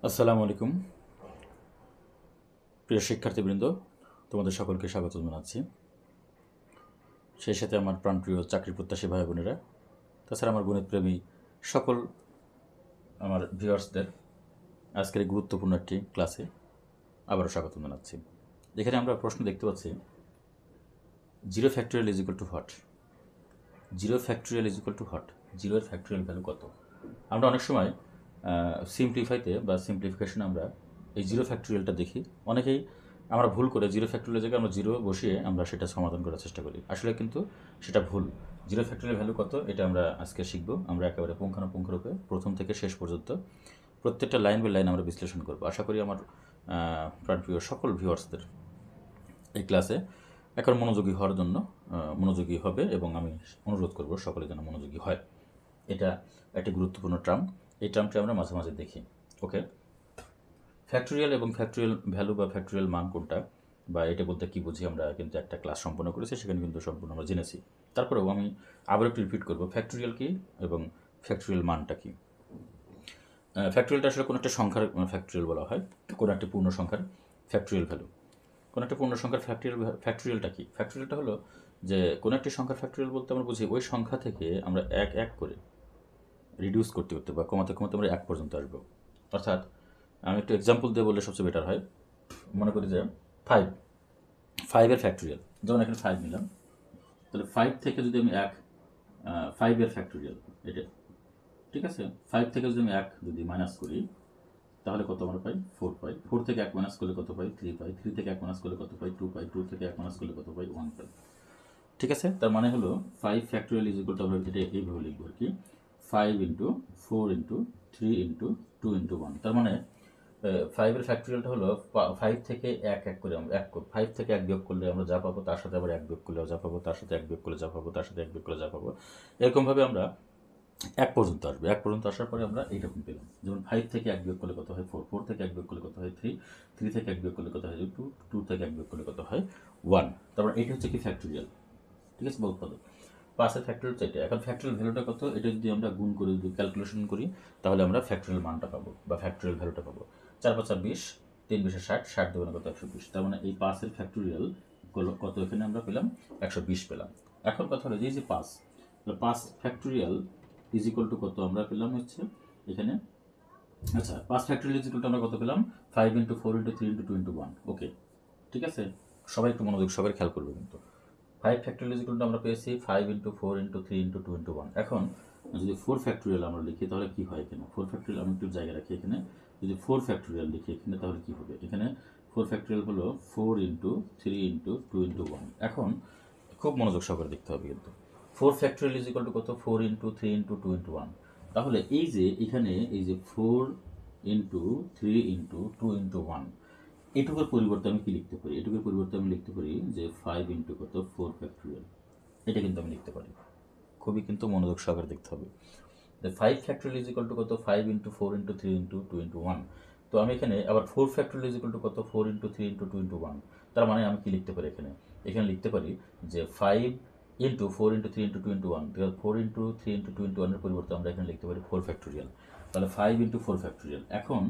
আসসালামু আলাইকুম প্রিয় শিক্ষার্থীবৃন্দ, তোমাদের সকলকে স্বাগত জানাচ্ছি। সেই সাথে আমার প্রাণপ্রিয় চাকরি প্রত্যাশী ভাই বোনেরা, তাছাড়া আমার গণিতপ্রেমী সকল আমার ভিউয়ার্সদের আজকের এই গুরুত্বপূর্ণ একটি ক্লাসে আবারও স্বাগত জানাচ্ছি। এখানে আমরা প্রশ্ন দেখতে পাচ্ছি, zero factorial is equal two what. Zero factorial is equal two what, জিরোর ফ্যাক্টোরিয়াল ভ্যালু কত? আমরা অনেক সময় সিম্পলিফাইতে বা সিম্পলিফিকেশনে আমরা এই জিরো ফ্যাক্টোরিয়ালটা দেখি। অনেকেই আমরা ভুল করে জিরো ফ্যাক্টোরিয়াল জায়গায় আমরা জিরো বসিয়ে আমরা সেটা সমাধান করার চেষ্টা করি, আসলে কিন্তু সেটা ভুল। জিরো ফ্যাক্টোরিয়াল ভ্যালু কত এটা আমরা আজকে শিখব। আমরা একেবারে পুঙ্খানুপুঙ্খরূপে প্রথম থেকে শেষ পর্যন্ত প্রত্যেকটা লাইন বাই লাইন আমরা বিশ্লেষণ করব। আশা করি আমার প্রাণপ্রিয় সকল ভিউয়ার্সদের এই ক্লাসে এখন মনোযোগী হওয়ার জন্য মনোযোগী হবে, এবং আমি অনুরোধ করব সকলে যেন মনোযোগী হয়। এটা একটি গুরুত্বপূর্ণ টার্ম, এই টার্মটি আমরা মাঝে মাঝে দেখি। ওকে, ফ্যাক্টোরিয়াল এবং ফ্যাক্টোরিয়াল ভ্যালু বা ফ্যাক্টোরিয়াল মান কোনটা বা এটা বলতে কী বুঝি আমরা কিন্তু একটা ক্লাস সম্পন্ন করেছি, সেখানে কিন্তু সম্পূর্ণ আমরা জেনেছি। তারপরেও আমি আবার একটু রিপিট করব, ফ্যাক্টোরিয়াল কী এবং ফ্যাক্টোরিয়াল মানটা কী। ফ্যাক্টোরিয়ালটা আসলে কোনো একটা সংখ্যার ফ্যাক্টোরিয়াল বলা হয়, কোনো একটা পূর্ণ সংখ্যার ফ্যাক্টোরিয়াল ভ্যালু। কোনো একটা পূর্ণ সংখ্যার ফ্যাক্টোরিয়ালটা কী? ফ্যাক্টোরিয়ালটা হলো যে কোনো একটি সংখ্যার ফ্যাক্টোরিয়াল বলতে আমরা বুঝি ওই সংখ্যা থেকে আমরা এক এক করে রিডিউস করতে করতে বা কমাতে কমাতে আমরা এক পর্যন্ত আসবো। অর্থাৎ আমি একটু এক্সাম্পল দিয়ে বললে সবচেয়ে বেটার হয়। মনে করি যে ফাইভের ফ্যাক্টোরিয়াল, যেমন এখানে 5 নিলাম, তাহলে 5 থেকে যদি আমি ফাইভের ফ্যাক্টোরিয়াল এটা, ঠিক আছে, 5 থেকে যদি আমি যদি মাইনাস করি তাহলে কত আমরা পাই? 4 পাই। 4 থেকে 1 মাইনাস করলে কত পাই? 3 পাই। 3 থেকে 1 মাইনাস করলে কত পাই? 2 পাই। 2 থেকে 1 মাইনাস করলে কত পাই? 1 পাই। ঠিক আছে, তার মানে হলো 5 ফ্যাক্টোরিয়াল ইজ ইকুয়াল টু, আমরা এটা এইভাবে লিখবো আর কি, 5 ইন্টু 4 ইন্টু 3 ইন্টু 2 ইন্টু 1। তার মানে 5-এর ফ্যাক্টোরিয়ালটা হলো 5 থেকে এক এক করে আমরা 5 থেকে 1 বিয়োগ করলে আমরা যা পাবো তার সাথে আবার 1 বিয়োগ করলে যা পাবো, তার সাথে 1 বিয়োগ করলে যা পাবো, তার সাথে 1 বিয়োগ করলে যা পাবো, এরকমভাবে আমরা 1 পর্যন্ত আসবে। 1 পর্যন্ত আসার পরে আমরা এইরকম পেলাম, যেমন 5 থেকে 1 বিয়োগ করলে কত হয়? 4, 4 থেকে 1 বিয়োগ করলে কত হয়? 3, 3 থেকে 1 বিয়োগ করলে কত হয়? 2, 2 থেকে 1 বিয়োগ করলে কত হয়? 1। তারপর এইটা হচ্ছে কি ফ্যাক্টোরিয়াল, ঠিক আছে, বহুত ভালো। 5-এর ফ্যাক্টোরিয়াল হচ্ছে এটা। এখন ফ্যাক্টোরিয়াল ভ্যালুটা কত, এটা যদি আমরা গুণ করি, যদি ক্যালকুলেশন করি, তাহলে আমরা ফ্যাক্টোরিয়াল মানটা পাবো বা ফ্যাক্টোরিয়াল ভ্যালুটা পাবো। 4 5 20, 3 20 60, 60 দেবেন কত? 120। তার মানে এই 5-এর ফ্যাক্টোরিয়াল কত এখানে আমরা পেলাম? 120 পেলাম। এখন কথা হলো যে 5, 5 ফ্যাক্টোরিয়াল ইজ ইকুয়াল টু কত আমরা পেলাম হচ্ছে এখানে, আচ্ছা 5 ফ্যাক্টোরিয়াল ইজ ইকুয়াল টু আমরা কত পেলাম? 5 ইন্টু 4 ইন্টু 3 ইন্টু 2 ইন্টু 1। ওকে, ঠিক আছে, সবাই একটু মনোযোগ সবাই খেয়াল করবে কিন্তু। 5 ফ্যাক্টোরিয়াল ইজ ইকুয়াল টু আমরা পেয়েছি 5 ইন্টু 4 ইন্টু 3 ইন্টু 2 ইন্টু 1। এখন যদি 4 ফ্যাক্টোরিয়াল আমরা লিখি তাহলে কি হয় এখানে? 4 ফ্যাক্টোরিয়াল আমি একটু জায়গা রাখি এখানে, যদি 4 ফ্যাক্টোরিয়াল লিখি এখানে তাহলে কি হবে? এখানে 4 ফ্যাক্টোরিয়াল হলো 4 ইন্টু 3 ইন্টু 2 ইন্টু 1। এখন খুব মনোযোগ সহকারে দেখতে হবে কিন্তু 4 ফ্যাক্টোরিয়াল ইজ ইকুয়াল টু কত? 4 ইন্টু 3 ইন্টু 2 ইন্টু 1। তাহলে এই যে এখানে এই যে 4 ইন্টু 3 ইন্টু 2 ইন্টু 1, এটুকুর পরিবর্তে আমি কি লিখতে পারি? এটুকুর পরিবর্তে আমি লিখতে পারি যে 5 ইন্টু কত? 4 ফ্যাক্টোরিয়াল। এটা কিন্তু আমি লিখতে পারি। খুবই কিন্তু মনোযোগ সহকারে দেখতে হবে। 5 ফ্যাক্টোরিয়াল ইজ ইকুয়াল টু কত? 5 ইন্টু 4 ইন্টু 3 ইন্টু 2 ইন্টু 1। তো আমি এখানে আবার 4 ফ্যাক্টোরিয়াল ইজ ইকুয়াল টু কত? 4 ইন্টু 3 ইন্টু 2 ইন্টু 1। তার মানে আমি কি লিখতে পারি এখানে? এখানে লিখতে পারি যে 5 into 4 into 3 into 2 into 1। 4 into 3 into 2 into 1 এর পরিবর্তে আমরা এখানে লিখতে পারি 4 ফ্যাক্টোরিয়াল। তাহলে 5 ইন্টু 4 ফ্যাক্টোরিয়াল। এখন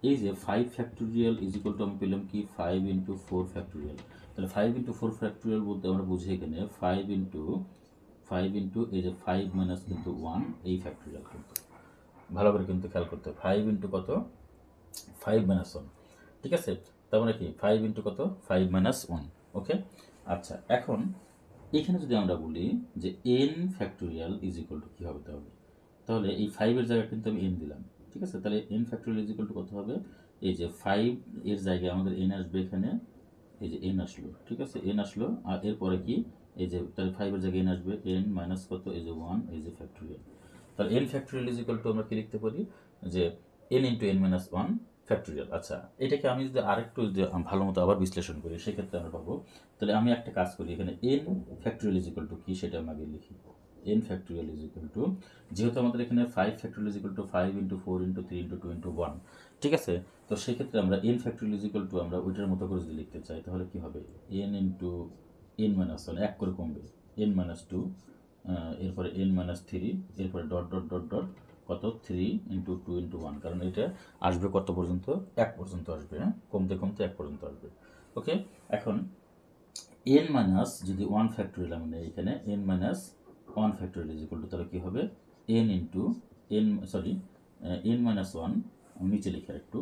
এই যে 5 ফ্যাক্টোরিয়াল ইজ ইকুয়াল টু আমি পেলাম কি? 5 ইন্টু 4 ফ্যাক্টোরিয়াল। তাহলে 5 ইন্টু 4 ফ্যাক্টোরিয়াল বলতে আমরা বুঝি এখানে 5 ইন্টু এই যে 5 মাইনাস কিন্তু 1, এই ফ্যাক্টোরিয়াল কিন্তু ভালো করে কিন্তু খেয়াল করতে হবে। 5 ইন্টু কত? 5 মাইনাস 1, ঠিক আছে, তার মানে কি 5 ইন্টু কত? 5 মাইনাস 1। ওকে, আচ্ছা এখন এখানে যদি আমরা বলি যে n factorial is equal to কী হবে তাহলে এই 5-এর জায়গায় কিন্তু আমি n দিলাম, ঠিক আছে, তাহলে n factorial is equal to কত হবে? এই যে 5 এর জায়গায় আমাদের n আসবে এখানে, এই যে n আসলো, ঠিক আছে, n আসলো, আর এরপরে কি এই যে তাহলে 5-এর জায়গায় n আসবে, n মাইনাস কত? এই যে 1, এই যে ফ্যাক্টোরিয়াল। তাহলে n factorial is equal two আমরা কি লিখতে পারি? যে n into n minus 1 factorial. আচ্ছা এটাকে আমি যদি আরেকটু যদি ভালো মতো আবার বিশ্লেষণ করি সেক্ষেত্রে আমরা পাবো, তাহলে আমি একটা কাজ করি এখানে n factorial is equal two কি সেটা আমি আগে লিখি। n factorial is equal two, যেহেতু আমাদের এখানে 5 factorial is equal two 5 into 4 into 3 into 2 into 1, ঠিক আছে, তো সেক্ষেত্রে আমরা n factorial is equal two আমরা ওইটার মতো করে যদি লিখতে চাই তাহলে কি হবে? n ইন্টু n মাইনাস 1, এক করে কমবে, n মাইনাস 2, এরপরে n মাইনাস 3, এরপরে ডট ডট ডট ডট কত 3 ইন্টু 2 ইন্টু 1, কারণ এটা আসবে কত পর্যন্ত, 1 পর্যন্ত আসবে, হ্যাঁ, কমতে কমতে 1 পর্যন্ত আসবে। ওকে, এখন n মাইনাস যদি 1 ফ্যাক্টোরিয়াল আমি নেই এখানে, n minus 1 factorial is equal two, তাহলে কী হবে n ইন্টু n মাইনাস 1, আমি নিচে লিখে একটু,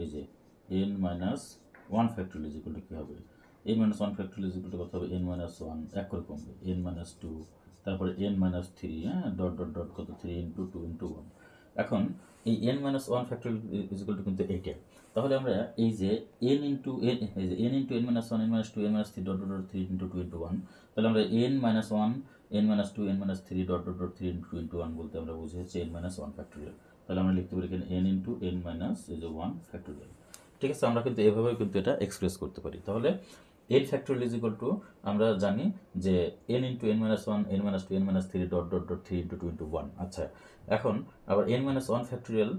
এই যে n minus 1 factorial is equal to কী হবে, n minus 1 factorial is equal to কত হবে, n মাইনাস 1 এক করে কমবে, n মাইনাস 2, তারপরে n মাইনাস 3, হ্যাঁ, ডট ডট ডট কত 3 ইন্টু 2 ইন্টু 1। এখন এই n minus 1 factorial is equal two কিন্তু এইটা, তাহলে আমরা এই যে n ইন্টু n, এই যে n into n minus 1, n minus 2, n minus 3 dot dot dot 3 into 2 into 1, তাহলে আমরা n minus 1, n minus 2, n minus 3 dot dot dot 3 into 2 into 1 বলতে আমরা বুঝি হচ্ছে n মাইনাস 1 ফ্যাক্টোরিয়াল। তাহলে আমরা লিখতে পারি এখানে n ইন্টু n মাইনাস এই যে 1 ফ্যাক্টোরিয়াল। ঠিক আছে, আমরা কিন্তু এভাবেও কিন্তু এটা এক্সপ্রেস করতে পারি। তাহলে n factorial is equal two, আমরা জানি যে n into n minus 1, n minus 2, n minus 3 dot dot dot 3 into 2 into 1। আচ্ছা, এখন আবার n মাইনাস 1 ফ্যাক্টোরিয়াল,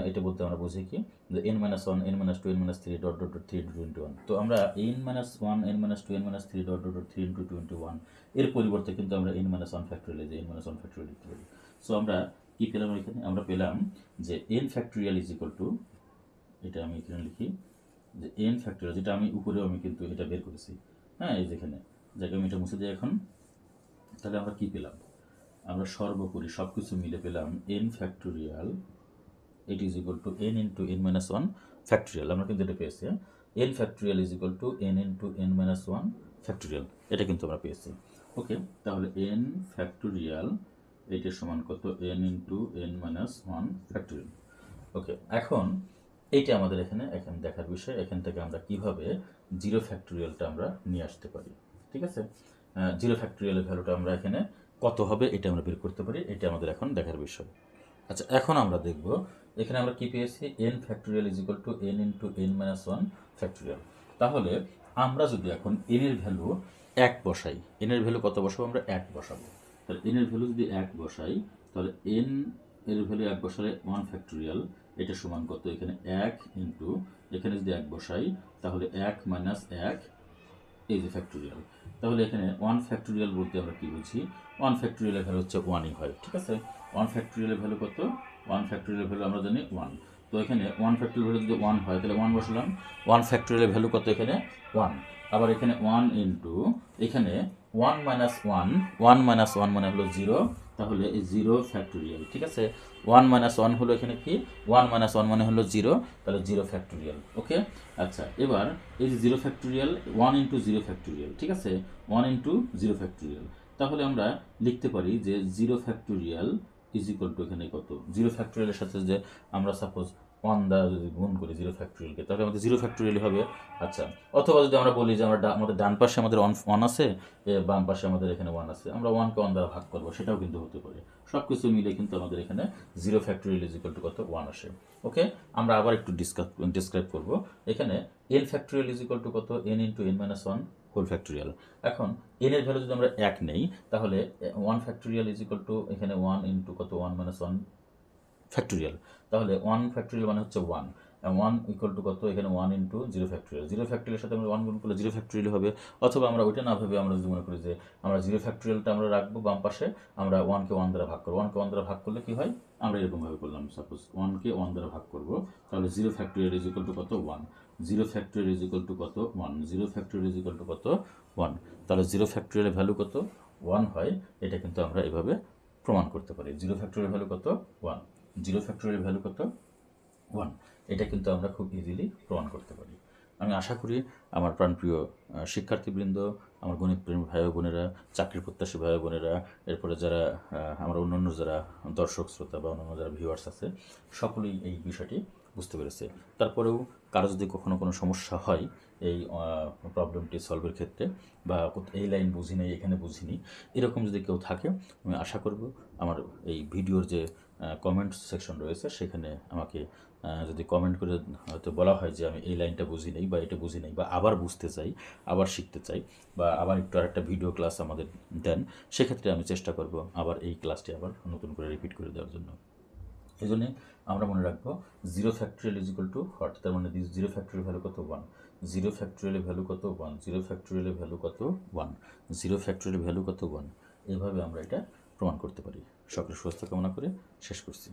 এটা বলতে আমরা বুঝি কি, যে n minus 1, n minus 2, n minus 3 dot dot dot 3 into 2 into 1। তো আমরা n minus 1, n minus 2, n minus 3 dot dot dot 3 into 2 into 1 এর পরিবর্তে কিন্তু আমরা n মাইনাস 1 ফ্যাক্টোরিয়াল, যে n মাইনাস 1 ফ্যাক্টোরিয়াল লিখতে পারি। সো আমরা কি পেলাম এখানে, আমরা পেলাম যে n factorial is equal two, এটা আমি এখানে লিখি যে n ফ্যাক্টোরিয়াল, যেটা আমি উপরেও আমি কিন্তু এটা বের করেছি, হ্যাঁ, এই যেখানে যাকে আমি এটা মুছে দিই এখন। তাহলে আমরা কি পেলাম, আমরা সর্বোপরি সব কিছু মিলে পেলাম n factorial, it is equal two n into n minus 1 factorial. আমরা কিন্তু এটা পেয়েছি, হ্যাঁ, n factorial is equal two n into n minus 1 factorial, এটা কিন্তু আমরা পেয়েছি। ওকে, তাহলে n ফ্যাক্টোরিয়াল এইটার সমান কত, n into n minus 1 factorial. Okay, এখন এইটা আমাদের এখানে দেখার বিষয়, এখান থেকে আমরা কিভাবে জিরো ফ্যাক্টোরিয়ালটা আমরা নিয়ে আসতে পারি। ঠিক আছে, জিরো ফ্যাক্টোরিয়ালের ভ্যালুটা আমরা এখানে কত হবে এটা আমরা বের করতে পারি, এটা আমাদের এখন দেখার বিষয়। আচ্ছা, এখন আমরা দেখব এখানে আমরা কি পেয়েছি, n factorial is equal two n into n minus 1 factorial. তাহলে আমরা যদি এখন n এর ভ্যালু 1 বসাই, n এর ভ্যালু কত বসাবো, আমরা 1 বসাবো। তাহলে n এর ভ্যালু যদি 1 বসাই, তাহলে n এর ভ্যালু 1 বসালে 1 ফ্যাক্টোরিয়াল, এটা সমান কত, এখানে 1 ইন্টু, এখানে যদি 1 বসাই তাহলে 1 মাইনাস 1, এই যে ফ্যাক্টোরিয়াল। তাহলে এখানে 1 ফ্যাক্টোরিয়াল বলতে আমরা কি বুঝি, 1 ফ্যাক্টোরিয়ালের ভ্যালু হচ্ছে 1ই হয়। ঠিক আছে, 1 ফ্যাক্টোরিয়ালের ভ্যালু কত, 1 ফ্যাক্টোরিয়ালের ভ্যালু আমরা জানি 1। তো এখানে 1 ফ্যাক্টোরিয়াল ভ্যালু যদি 1 হয় তাহলে 1 বসালাম, 1 ফ্যাক্টোরিয়ালের ভ্যালু কত, এখানে 1। আবার এখানে 1 ইন্টু, এখানে 1 মাইনাস 1, 1 মাইনাস 1 মানে হলো 0, তাহলে এই 0 ফ্যাক্টোরিয়াল। ঠিক আছে, 1 মাইনাস 1 হলো এখানে কি, 1 মাইনাস 1 মানে হলো 0, তাহলে 0 ফ্যাক্টোরিয়াল। ওকে, আচ্ছা, এবার এই যে 0 ফ্যাক্টোরিয়াল, 1 ইন্টু 0 ফ্যাক্টোরিয়াল, ঠিক আছে, 1 ইন্টু 0 ফ্যাক্টোরিয়াল। তাহলে আমরা লিখতে পারি যে 0 ফ্যাক্টোরিয়াল ইজ ইকুয়াল টু, এখানে কত, 0 ফ্যাক্টোরিয়ালের সাথে যে আমরা সাপোজ 1 দ্বারা যদি গুণ করি 0 ফ্যাক্টোরিয়ালকে, তাহলে আমাদের 0 ফ্যাক্টোরিয়াল হবে। আচ্ছা, অথবা যদি আমরা বলি যে আমাদের ডান পাশে আমাদের 1 আছে, বাম পাশে আমাদের এখানে 1 আছে, আমরা 1কে 1 দ্বারা ভাগ করবো, সেটাও কিন্তু হতে পারে। সব কিছু মিলে কিন্তু আমাদের এখানে 0 ফ্যাক্টোরিয়াল ইজ ইকুয়াল টু কত, 1 আসে। ওকে, আমরা আবার একটু ডিসক্রাইব করবো। এখানে n factorial is equal to কত, n into n minus 1 whole factorial. এখন n এর ভ্যালু যদি আমরা 1 নেই, তাহলে 1 ফ্যাক্টোরিয়াল ইজ ইকুয়াল টু, এখানে 1 ইন্টু কত, 1 মাইনাস 1 ফ্যাক্টোরিয়াল। তাহলে 1 ফ্যাক্টোরিয়াল মানে হচ্ছে 1, 1 ইকুয়াল টু কত, এখানে 1 ইন্টু 0 ফ্যাক্টোরিয়াল। 0 ফ্যাক্টোরিয়ালের সাথে আমরা 1 গুণ করলে 0 ফ্যাক্টোরিয়াল হবে। অথবা আমরা ওইটা না ভেবে আমরা যদি মনে করি যে আমরা 0 ফ্যাক্টোরিয়ালটা আমরা রাখবো বাম পাশে, আমরা 1কে 1 দ্বারা ভাগ করবো। 1কে 1 দ্বারা ভাগ করলে কি হয়, আমরা এরকমভাবে করলাম, সাপোজ 1কে 1 দ্বারা ভাগ করবো, তাহলে 0 ফ্যাক্টোরিয়াল ইজ ইকুয়াল টু কত, 1। 0 ফ্যাক্টোরিয়াল ইজ ইকুয়াল টু কত, 1। 0 ফ্যাক্টোরিয়াল ইজ ইকুয়াল টু কত, 1। তাহলে 0 ফ্যাক্টোরিয়ালের ভ্যালু কত, 1 হয়। এটা কিন্তু আমরা এভাবে প্রমাণ করতে পারি। 0 ফ্যাক্টোরিয়াল ভ্যালু কত, 1। 0 ফ্যাক্টোরিয়াল ভ্যালু কত, 1। এটা কিন্তু আমরা খুব ইজিলি প্রমাণ করতে পারি। আমি আশা করি আমার প্রাণপ্রিয় শিক্ষার্থীবৃন্দ, আমার গণিতপ্রেমী ভাই বোনেরা, চাকরি প্রত্যাশী ভাই বোনেরা, এরপরে যারা আমার অন্যান্য যারা দর্শক শ্রোতা বা অন্যান্য যারা ভিউয়ার্স আছে, সকলেই এই বিষয়টি বুঝতে পেরেছে। তারপরেও কারো যদি কখনো কোনো সমস্যা হয় এই প্রবলেমটি সলভের ক্ষেত্রে, বা এই লাইন বুঝিনি, এখানে বুঝিনি, এরকম যদি কেউ থাকে, আমি আশা করব আমার এই ভিডিওর যে কমেন্ট সেকশন রয়েছে সেখানে আমাকে যদি কমেন্ট করে হয়তো বলা হয় যে আমি এই লাইনটা বুঝি নেই বা এটা বুঝি নেই, বা আবার বুঝতে চাই, আবার শিখতে চাই, বা আবার একটু আরেকটা ভিডিও ক্লাস আমাদের দেন, সেক্ষেত্রে আমি চেষ্টা করব আবার এই ক্লাসটি আবার নতুন করে রিপিট করে দেওয়ার জন্য। এই জন্যে আমরা মনে রাখবো 0 factorial is equal too hot, তার মানে 0 ফ্যাক্টোরিয়াল ভ্যালু কত, 1। 0 ফ্যাক্টোরিয়ালের ভ্যালু কত, 1। 0 ফ্যাক্টোরিয়ালের ভ্যালু কত, 1। 0 ফ্যাক্টোরিয়ালের ভ্যালু কত, 1। এইভাবে আমরা এটা প্রমাণ করতে পারি। সকলের সুস্বাস্থ্য কামনা করে শেষ করছি।